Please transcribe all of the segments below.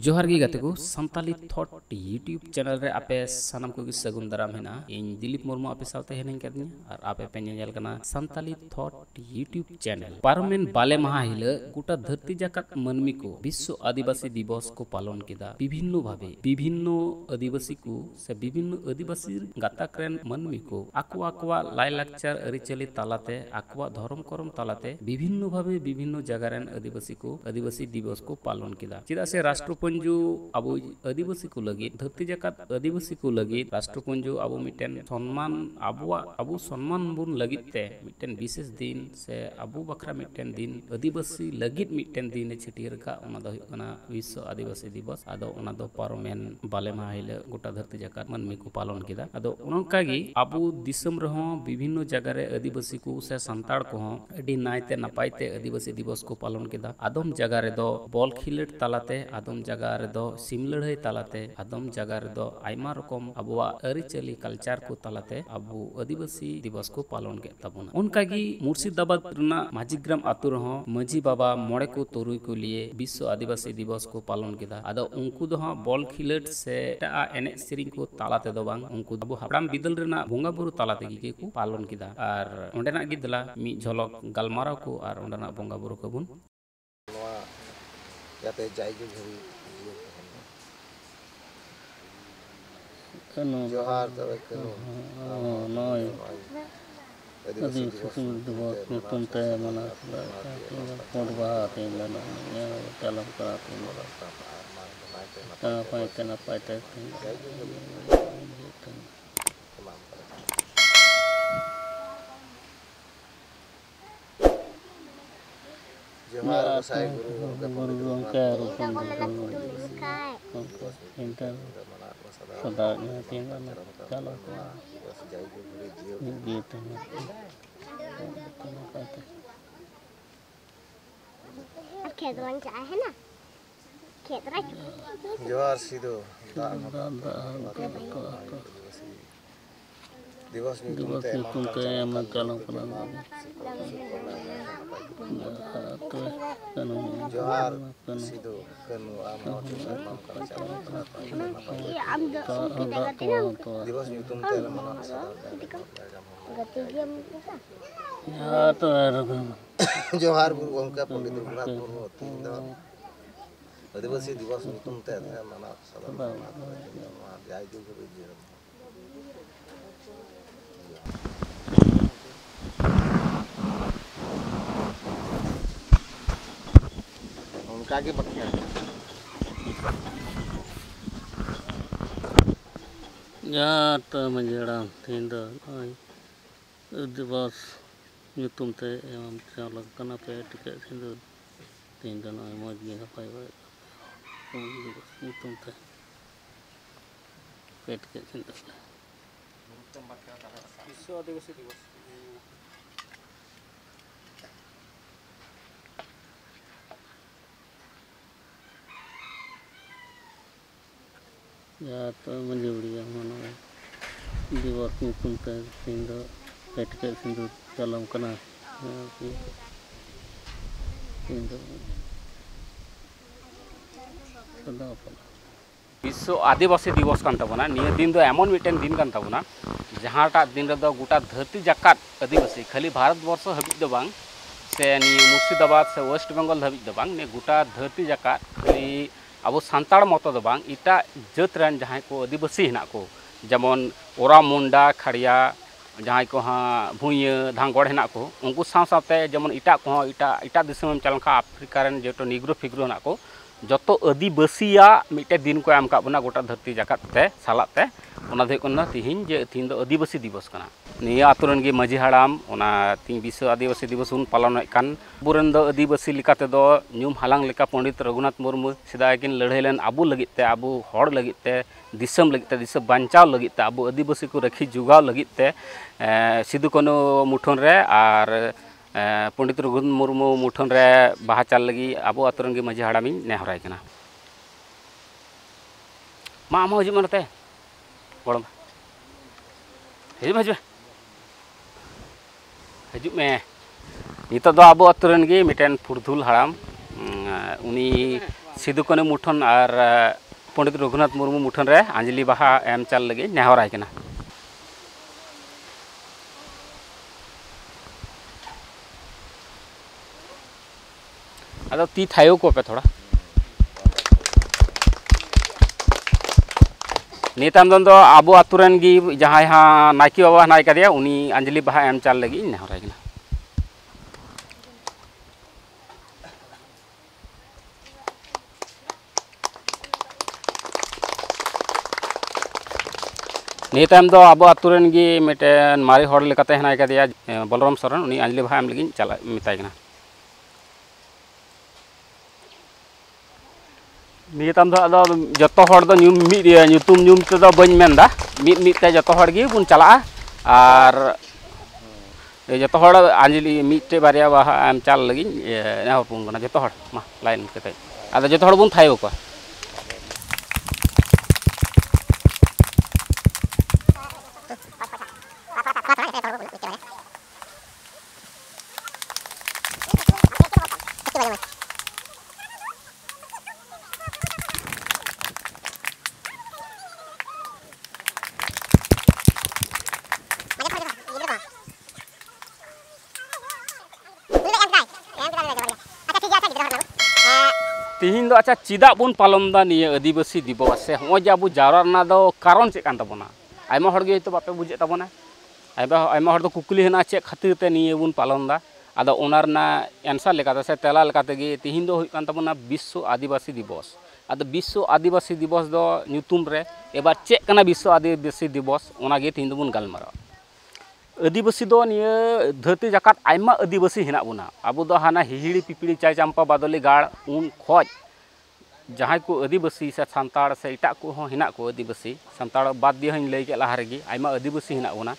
जोहार गी गाते को संताली थॉट यूट्यूब चैनल रे आपे सानम को सगुन दाराम हेना इन दिलीप मुर्मू आपे सावते हेन कदिन और आपे पे नेल कना संताली थॉट यूट्यूब चैनल पारमेन बाले महा हिले गोटा धरती जाकात मनमी को विश्व आदिवासी दिवस को पालन किदा विभिन्न आदिवासी को से विभिन्न आदिवासी गाताक्रेन मनमी को आकवा लाई लाकचार अरिचली तालाते आकवा धर्म करम तालाते विभिन्न जगारेन आदिवासी को आदिवासी दिवस को पालन किदा चिदा से राष्ट्रपंजु अबो आदिवासी को लगित धरती जाकात आदिवासी को लगित राष्ट्रपंजु अबो मिटेन सम्मान अबो सम्मान बुन लगित ते मिटेन विशेष दिन से अबो बखरा मिटेन दिन आदिवासी लगित मिटेन दिन छटियर का ओना दो हुयना विश्व आदिवासी दिवस आदो ओना दो पारमेन बाले माह हिले गोटा धरती जाकात मनमी को पालन किदा आदो ओनकागी अबो दिसम रहो विभिन्न जगह रे आदिवासी को से संताड़ को अडी नायते नपायते आदिवासी दिवस को पालन किदा आदम जगह रे दो बॉल खिलेट तालाते आदम जगह रे दो सिम लड़ाई तालाते आदम जगह रे दो आयमा रकम अबुआ अरिचली कल्चर को तालाते अबु आदिवासी दिवस को पालन के तबुना उनकागी मुर्शिदाबाद रना माझीग्राम आतु रहो मजी बाबा मोड़े को तुरुई को लिए विश्व आदिवासी दिवस को पालन किदा आदो उनको दो बॉल खिलेट से टा एने सिरिंग को तालाते दो बांग उनको अबु हाबड़ाम बिदल रना बोंगा बुरु तालाते गी को पालन किदा और ओंडेना गी दला मी झलक गलमाराव को और ओंडेना बोंगा बुरु कबुन जाते जायगे घरी कनो जोहार तबे कनो नय अदी सुसुम दुबो तुम ते मना कोडबा ते मना चलम करा ते तना पाइते जोहार गोसाई गुरु के रूपम इंटर सदा तीन चलो गीत खेत बन जाए है ना खेत रख जोहार सीधो दिवस में तुमते हम चलो जोहार सीधो कनु दिवस में तुमते जोहार गुरु गोंका पंडित रघुनाथ मुर्मू तीन आदिवासी दिवस में तुमते मना सदा जाय जो कागे बकिया या तो मंजेड़ा तीन दो दिवस nyutum te emam chalak kana pe tiket sindu तीन दो नय मौज गे पाइबा nyutum te pe tiket sindu विश्व आदिवासी दिवस या तो मंजूरिया मनो दिवस nyutum te sindu pe tiket sindu चलम कना विश्व आदिवासी दिवस कान तबना निया दिन दो एमन मिटेन दिन कान तबना जहाटा दिन रे दो गोटा धरती जाकात आदिवासी खाली भारत वर्ष हबि दो बांग से नि मुर्शिदाबाद से वेस्ट बेंगल हबि दो बांग ने गोटा धरती जाकात खाली अब सान्ताड़ मत दो बांग इटा जात रन जहां को आदिवासी हिना को जेमन ओरा मुंडा खड़िया जहाँ को हाँ भूइया धांगड़ हेना को उनको साथ साथे जमन इटा को इटा दिसम चलका अफ्रीका रन जेटो निग्रो फिग्रो हेना को जतो आदिवासिया मिटे दिन को एम का बना गोटा धरती जाकत ते सालाते ओना दे कोना तिहिन जे तिहिन दो आदिवासी दिवस कना निया आतुरन गे माझी हाड़ाम ओना तिन विश्व आदिवासी दिवस उन पालन कान बुरन दो आदिवासी लिकाते दो न्यूम हालांग लेका पंडित रघुनाथ मुर्मू सिदाय किन लड़ाई लेन आबू लगित ते आबू हड़ लगित ते दिसम लगित ते दिसम बांचाव लगित ते आबू आदिवासी को रखी जुगाव लगित ते सिदु कानू मुठन रे आर पंडित रघुनाथ मुर्मू मुठन रे बाहा चाल लगी आबू आतुरन गे माझी हाड़ामी नेहराय कना मा आमा हजू मनते गड़म हजू हजू हजू में नित दो आबू आतुरन गे मिटेन फुरधुल हाड़ाम उनी सिदु कानू मुठन और पंडित रघुनाथ मुर्मू मुठन रे अंजलि बाहा एम चाल लगी नेहराय कना अदो ती थायो को पे थोड़ा नेताम दो आबू आतुरन गी जहाँ हाँ नायकी बाबा नाय कदिया उनी अंजलि बाहा एम चाल लगी नेहराय कना नेताम दो आबू आतुरन गी मिटेन मारी हड़ लेकाते हनाय कदिया बलराम सरन उनी अंजलि बाहा एम लगी चला मिताय कना नियताम दो अदो जतो हड़ दो न्यूम मिद ᱧᱩᱛᱩᱢ ᱧᱩᱢ तेदो बन मेनदा मिद मिद ते जतो हड़ गी बुन चला और जतो हड़ अंजलि मिदटे बारिया बाहा एम चाल लगी नेहर पुन कना जतो हड़ मा लाइन कते अदो जतो हड़ बुन थायो को तिहिन दो अच्छा चिदा बुन पालन दा निये आदिवासी दिवस से हो जाबू जावरा ना दो कारण चे कान तबना आयमा हड़ गे तो बापे बुझे तबना आयमा हड़ दो कुकुली हेना चे खातिर ते निये बुन पालन दा आदो ओनार ना आंसर लेकाते से तेला लेकाते गे तिहिन दो हुई कान तबना विश्व आदिवासी दिवस आदो विश्व आदिवासी दिवस दो ᱧᱩᱛᱩᱢ रे एबार चे कना विश्व आदिवासी दिवस ओना गे तिहिन दो बुन गालमारा आदिवासी दो निये धरती जाकात आयमा आदिवासी हेना बुना आबू दो हाना हिहिड़ी पिपिड़ी चाय चंपा बादली गाड़ उन खोज जहाँ को आदिवासी से सानताड़ से इटा को हेना को आदिवासी सानताड़ बाद दिए हन लई के लहा रेगी आयमा आदिवासी हेना बुना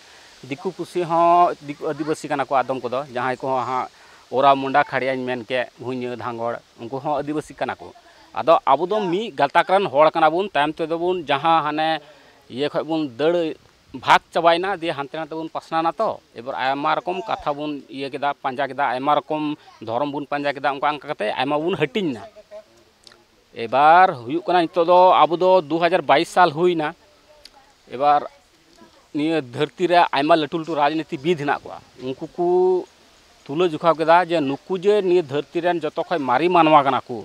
दिकु पुसी हो दिकु आदिवासी कना को आदम को दो जहाँ को हाँ ओरा मुंडा खड़िया मेन के भुइं धांगड़ उनको हो आदिवासी कना को आदो आबू दो मी गलताकरन होड़ कना बुन तायम ते दो बुन जहाँ हाने ये खय बुन दड़ भाग चबायना दिए हानते नाते बुन पासनाना तो एबार आयमा रकम कथा बुन ये केदा पांजा केदा आयमा रकम धर्म बुन पांजा केदा उनका अंका कते आयमा बुन हटिना एबार हुयुक कना नितो दो आबू दो 2022 साल हुईना एबार निये धरती रे आयमा लटू लटू राजनीति विद हेना को उनको को तुलो जुखा केदा जे नुकु जे निये धरती रेन जतो खय मारी मानवा कना को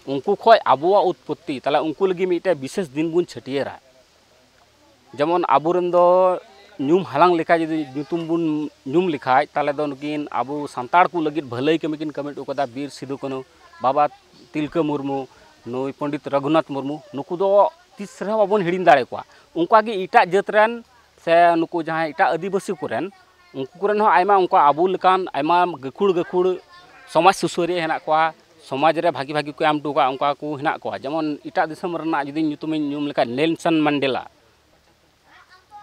उनको खय आबुआ उत्पत्ति ताला उनको लगी मिटे विशेष दिन बुन छटियरा जेमन आबुरन दो ᱧᱩᱢ हालांग लेखा जदि ᱧᱩᱛᱩᱢ बुन ᱧᱩᱢ लिखाय ताले दो नुकिन आबू सांताड़ को लगी भलाई कमी किन कमेंट उकदा वीर सिदु कानू बाबा तिलका मुर्मू नई पंडित रघुनाथ मुर्मू नुकु दो तीसरे बाबन हिड़िन दाड़े को उनका गे इटा जात रेन से नुकु जहाँ इटा आदिवासी कोरेन उनको कोरेन हो आयमा उनका आबू लेकान आयमा गखुड़ गखुड़ समाज सुसुरिया हेना को समाज रे भागी भागी को एम टुका उनका को हेना को जेमन इटा दिसम रना जदि ᱧᱩᱛᱩᱢ ᱧᱩᱢ लेका नेल्सन मंडेला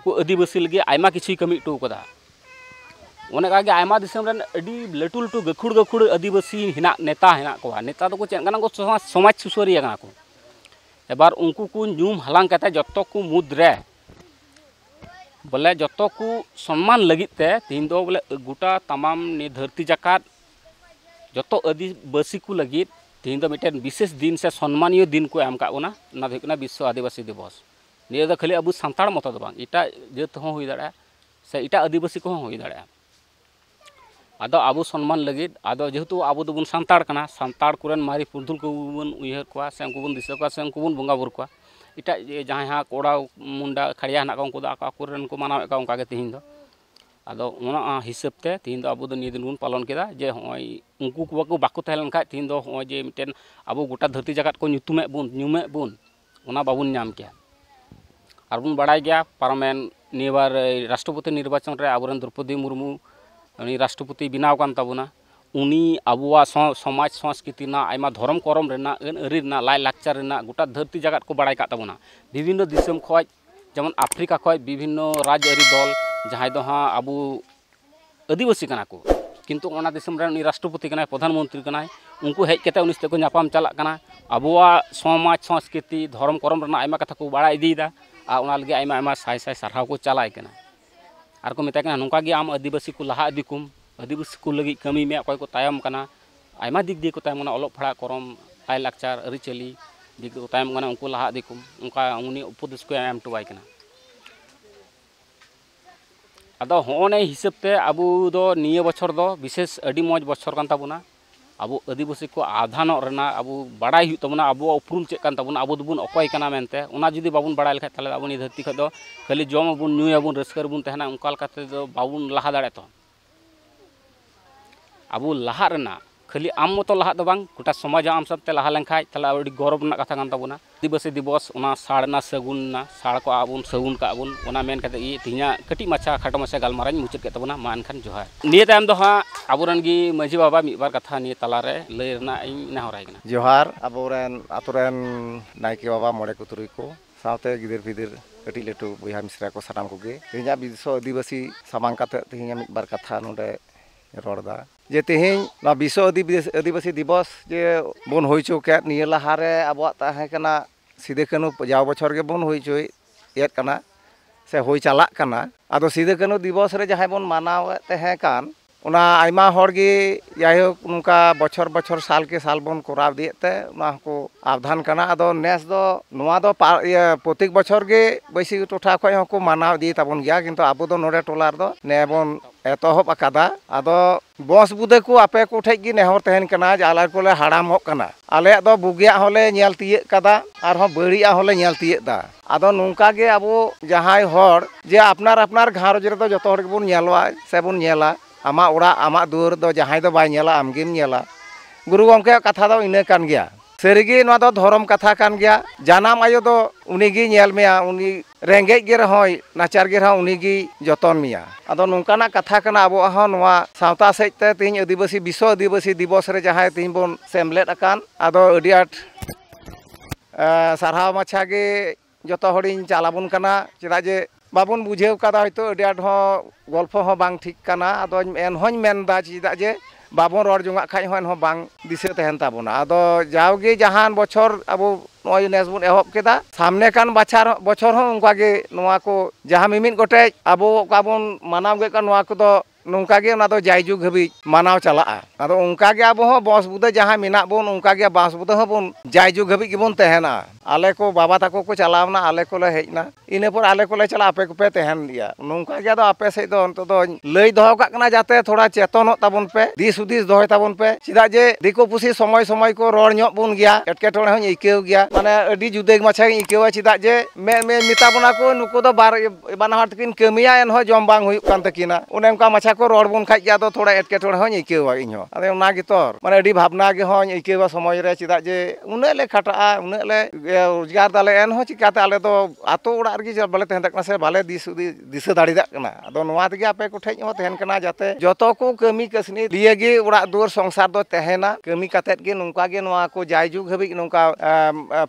को आदिवासी लगे आयमा किछु कमी टू कदा ओनेका गे आयमा दिसम रन अडी लटू लटू गखुड़ गखुड़ आदिवासी हेना नेता हेना को नेता दो को चेन गाना को समाज सुसुरिया गाना को एबार उनको को ᱧᱩᱢ हालांग कते जत्तो को मुद्रे बोले जत्तो को सम्मान लगित ते तीन दो बोले गोटा तमाम ने धरती जाकात जत्तो आदिवासी को लगित तीन दो मिटेन विशेष दिन से सम्मानीय दिन को एम का ओना ना देखना विश्व आदिवासी दिवस निये दो खाली अबू सांताड़ मत दो बांग इटा जात हो हुई दाड़ा से इटा आदिवासी को हुई दाड़ा आदो आबू सम्मान लगित आदो जेहेतु आबू दो बुन सांताड़ कना सांताड़ कुरन मारी पुरधुल को बुन उयहर को से उनको बुन दिसो को से उनको बुन बंगा बुर को इटा जहाँ हाँ कोड़ा मुंडा खड़िया ना को उनको आका कुरन को मानाव का उनका के तिहिन दो ᱟᱫᱚ ᱚᱱᱟ ᱦᱤᱥᱟᱹᱵ ᱛᱮ ᱛᱤᱦᱤᱧ ᱫᱚ ᱟᱵᱚ ᱫᱚ ᱱᱤᱭᱟᱹ ᱫᱤᱱ ᱵᱚᱱ ᱯᱟᱞᱚᱱ ᱠᱮᱫᱟ ᱡᱮ ᱦᱚᱸᱜᱼᱚᱭ ᱩᱱᱠᱩ ᱠᱚ ᱵᱟᱠᱚ ᱛᱟᱦᱮᱸ ᱞᱮᱱᱠᱷᱟᱡ ᱛᱤᱦᱤᱧ ᱫᱚ ᱦᱚᱸᱜᱼᱚᱭ ᱡᱮ ᱢᱤᱫᱴᱮᱱ ᱟᱵᱚ ᱜᱚᱴᱟ ᱫᱷᱟᱹᱨᱛᱤ ᱡᱟᱠᱟᱛ ᱠᱚ ᱧᱩᱛᱩᱢᱮᱫ ᱵᱚᱱ ᱚᱱᱟ ᱵᱟᱵᱚᱱ ᱧᱟᱢ ᱠᱮᱭᱟ ᱟᱨ ᱵᱚᱱ ᱵᱟᱲᱟᱭ ᱜᱮᱭᱟ ᱯᱟᱨᱚᱢᱮᱱ ᱱᱤᱭᱟᱹᱵᱟᱨ ᱨᱟᱥᱴᱨᱚᱯᱚᱛᱤ ᱱᱤᱨᱵᱟᱪᱚᱱ ᱨᱮ ᱟᱵᱚᱨᱮᱱ ᱫᱨᱚᱯᱚᱫᱤ ᱢᱩᱨᱢᱩ उनी राष्ट्रपति बनाव कान ताबुना उनी आबुआ समाज संस्कृति ना आयमा धर्म करम रेना अन अरी रेना लाय लाक्चर रेना गोटा धरती जगत को बड़ाई का ताबुना विभिन्न दिसम खय जेमन आफ्रिका खय विभिन्न राजआरी दल जहां दो हाँ आबू आदिवासी कना को किंतु ओना दिसम रे उनी राष्ट्रपति कनाय प्रधानमंत्री कनाय उनको हेज केते उनी को नापाम चलाक कना आबुआ समाज संस्कृति धर्म करम रेना आयमा कथा को बड़ा इदीदा आ ओना लगे आयमा आयमा साय साय सारहाव को चलाय कना आर को मेता नौका आम आदिवासी को लहा इदीकुम आदिवासी को लगी कमी में अकय को तायम कना आयमा दिक दिए को तायम ओना अलग फड़ा करम लाय लाक्चार अरिचली दिक को तायम कना उनको लहा इदीकुम उनका उनी उपदेश को एम टुबाय कना आदो होने हिसाब ते आबू दो निये बछर दो विशेष अडी मौज बछर कान ताबुना आबू आदिवासी को आधानो रेना आबू बड़ाई हुई तबना आबू उपरुम चेक कान ताबुना आबू दुबुन अकय कना मेनते ओना जुदी बाबुन बड़ाई लेखा ताले आबू नि धरती ख दो खाली जम आबुन न्यूय आबुन रस्कर बुन तहना उनका लकाते दो बाबुन लहा दाड़े तो आबू लहा रेना खाली आम मतो लहा दो बांग गोटा समाज आम सबते लहा लेन खाय ताले अडी गौरव ना कथा कान ताबुना आदिवासी दिवस ओना साड़ना सगुन ना साड़ को आबुन सगुन का आबुन ओना मेन कते इ तिहिया कटी माछा खाटो माछा गालमाराñ मुचाद के ताबुना मा एनखान जोहार निये तायम दो हा आबुरन गी माजी बाबा मिबार कथा निये तालारे लय रना इन नेहराय कना जोहार अबोरेन आतुरेन नायके बाबा मोड़े को तुरुई को सावते गिदिर फिदिर कटी लेटू बयहा मिश्रा को सानाम कोगे तिहिया विश्व आदिवासी सामांग काते तिहिया मिबार कथा नोडे रड़दा जे तिहिन ना विश्व आदिवासी दिवस जे बन होइचो के निये लहारे आबो ताहे कना सिदे कानू जाव बछर के बन होइचोय एत कना से होई चालाक कना आदो सिदे कानू दिवस रे जहां बन मानाव तहे कान उना आयमा हरगी जायहोक नुका बछर बछर साल के साल बन कोराव दिएते उना को आवधान कना आदो नेस दो नोआ दो प्रत्येक बछर गे बैसी टोठा खय हको मानाव दी ताबन गया किंतु आबो दो नोडे टोलार दो नेबन एतहब अकादा आदो बस बुदे को आपे को ठेक गी नेहर तहन कना जे आले कोले हाड़ाम होक कना आले दो बुगिया होले नेल तिये कदा आर हो बड़िया होले नेल तिये दा आदो नुका गे आबो जहाय हर जे अपनार अपनार घारोज रे दो जतो हर गेबोन नेलवा से बोन नेला आमा ओड़ा आमा दुआर दो जहाय दो बाय नेला आमगेम नेला गुरु गंके कथा दो इने कान गया सेरिगी नवा दो धर्म कथा कान गया जानाम आयो दो उनीगी नेल मेया उनी रेंगे गे रहोय नाचार गे रहो उनीगी जतन मिया आदो नोंकाना कथा कना आबो ह नवा सावता सेजते तिहिन आदिवासी विश्व आदिवासी दिवस रे जहाय तिहिन बोन सेमलेट अकान आदो अडी आट सारहाव माछा गे जतो हडिन चालाबुन कना चेदा जे बाबुन बुझेव कादा हयतो अडी आट हो गल्प हो बांग ठीक कना आदो एन होñ मेनदा चेदा जे बाबुन रड़ जोंगा खाय होन हो बांग दिसे तहन ताबुना आदो जावगे जहान बछर आबो नय नेस बुन एहब केदा सामने कान बछर हो उनका गे नोआ को जहां मिमिन गोटे आबो काबुन मानाव गे का नोआ को दो नोंका गे ना दो जायजुग हबी मानाव चला आदो उनका गे आबो हो बस बुदे जहां मिना बोन उनका गे बास बुदे हो बोन जायजुग हबी गेबोन तहना आले को बाबा ताको को चलावना आले को ले हेजना इने पर आले को ले चला आपे को पे तहन दिया नोंका गे दो आपे से दो अंत दो लई दहो का कना जाते थोड़ा चेतन हो ताबुन पे दिस उदिस दहोय ताबुन पे चिदा जे दिको पुसी समय समय को रड़ ᱧᱚᱜ बुन गया एटकेटोड़े हो इकेव गया माने अडी जुदे माछा इकेवा चिदा जे मे मिता बना को नुको दो बाना हट किन कमिया एन हो जम बांग हुयुक कान तकिना उने उनका माछा को रड़ बुन खाइ गया दो थोड़ा एटकेटोड़े हो इकेवा इनहो अदे उना गितोर माने अडी भावना गे हो इकेवा समय रे चिदा जे उने ले खटा उने ले रोजगार दाले एन हो चिकाते आले दो आतो उड़ा रगी बाले तहन तकना से बाले दिसे दाड़ी दा कना अदो नोआ तगे आपे को ठेज हो तहन कना जाते जतो को कमी कसनी लिए गे उड़ा दुआर संसार दो तहना कमी कातेत गे नुका गे नोआ को जायजुग हबी नुका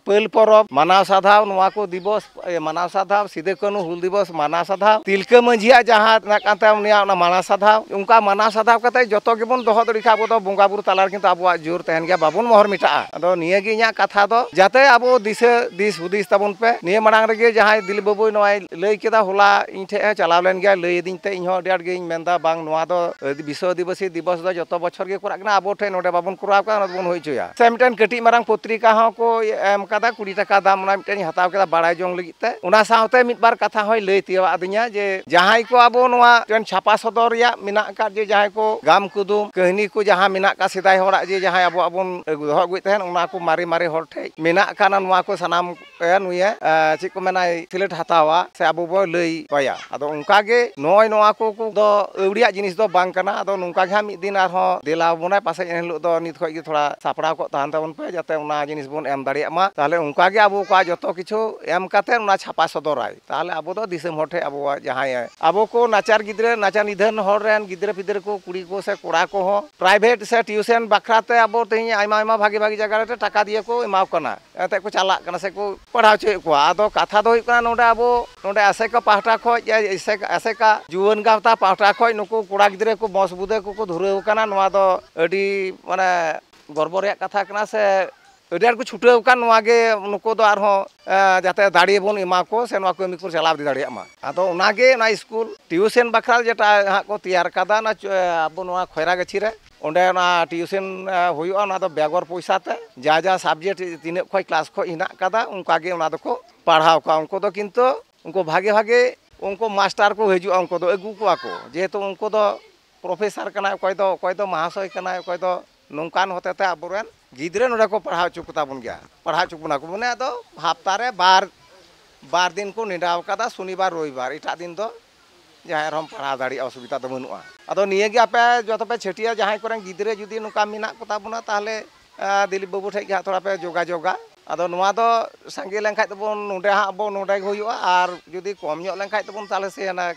पेल परब मानाव साधाव नोआ को दिवस मानाव साधाव सिदे कानू हुल दिवस मानाव साधाव तिलका मंझिया जहां ना कांता उनिया ना मानाव साधाव उनका मानाव साधाव कते जतो गे बोन दोहो दरिखा आबो दो बोंगा बुरु तालार किंतु आबो जोर तहन गया बाबुन मोहर मिटा अदो निये गे इया कथा दो जाते आबो दिस हुदिस ताबुन पे निये मांग रे जहां दिल बाबू नोय लई केदा होला इन ठे चलाव लेन गया लई दिन ते इन हो डेड गे मेंदा बांग नोआ दो विश्व आदिवासी दिवस दो जतो बछर गे कोरा गना आबो ठे नोडे बाबुन कोराव का बोन होइचोया से मिटन कटी मारंग पत्रिका हो को एम कादा 20 टाका दाम ना मिटन हताव केदा बाड़ाय जोंग लगी ते उना सावते मिट बार कथा होय लई तिया आदिnya जे जहां को आबो नोआ जन छापा सदर या मिना का जे जहां को गाम कुदुम कहनी को जहां मिना का सिदाय होड़ा जे जहां आबो आबोन दोहो गई तहन उना को मारी मारी हर ठे मिना काना नोआ ko sanam nuye chik ko menai silet hatawa se abu bo lei paya ado ongka ge noy noa ko do euria jinis do bang kana ado nongka ge mid din arho dela bonai pase enhilo do nit khoj ge thoda sapra ko tahan tabon pe jate ona jinis bon em daria ma tahle ongka ge abu ko joto kichu em kate ona chapa sodorai tahle abu do disem hor the abu jahay abu ko nachar gidre nachar nidhan hor ren gidre pidre ko kuri ko se kora ko ho private se tuition bakrate abu tehi aima bhagi bhagi jaga re taka diye ko emaw kana ate ko chalak kana se ko padhaw choy ko ado katha do huk kana nonde abu nonde aseka pahta khoj aseka juwan gawta pahta khoj nuku kora gidre ko mos bude ko dhureu kana noa do adi mane gorbo reyak katha kana se adi ar ko chuteu kan noa ge nuku do arho jate dadi bon ema ko se noa ko emi ko chalab di dariya ma ado ona ge na school tuition bakral jeta ha ko tiyar kada na abu noa khoira gachi re onde na tuition huyu ona do begor poisa te ja subject tine khoj class khoj hina kada unka ge ona do ko padhaw ka unko do kintu unko bhage unko master ko hijua unko do agu ko ako jehetu unko do professor kana koy do mahasoy kana koy do nongkan hotete aburen gidre node ko padhaw chukta bun gya padhaw chukbuna ko mane ado haptare bar din ko nidaw kada shonibar roibar eta din do jahay rom padhaw dari osubita do banua ado niye ge ape joto pe chhetia jahay koren gidre judi nongka minak ko tabuna tahle Dilip babu thai ge thoda pe joga ado noa do sange len khai tabon nonde ha abo nonde ge huyua ar judi kom nyok len khai tabon tahle se na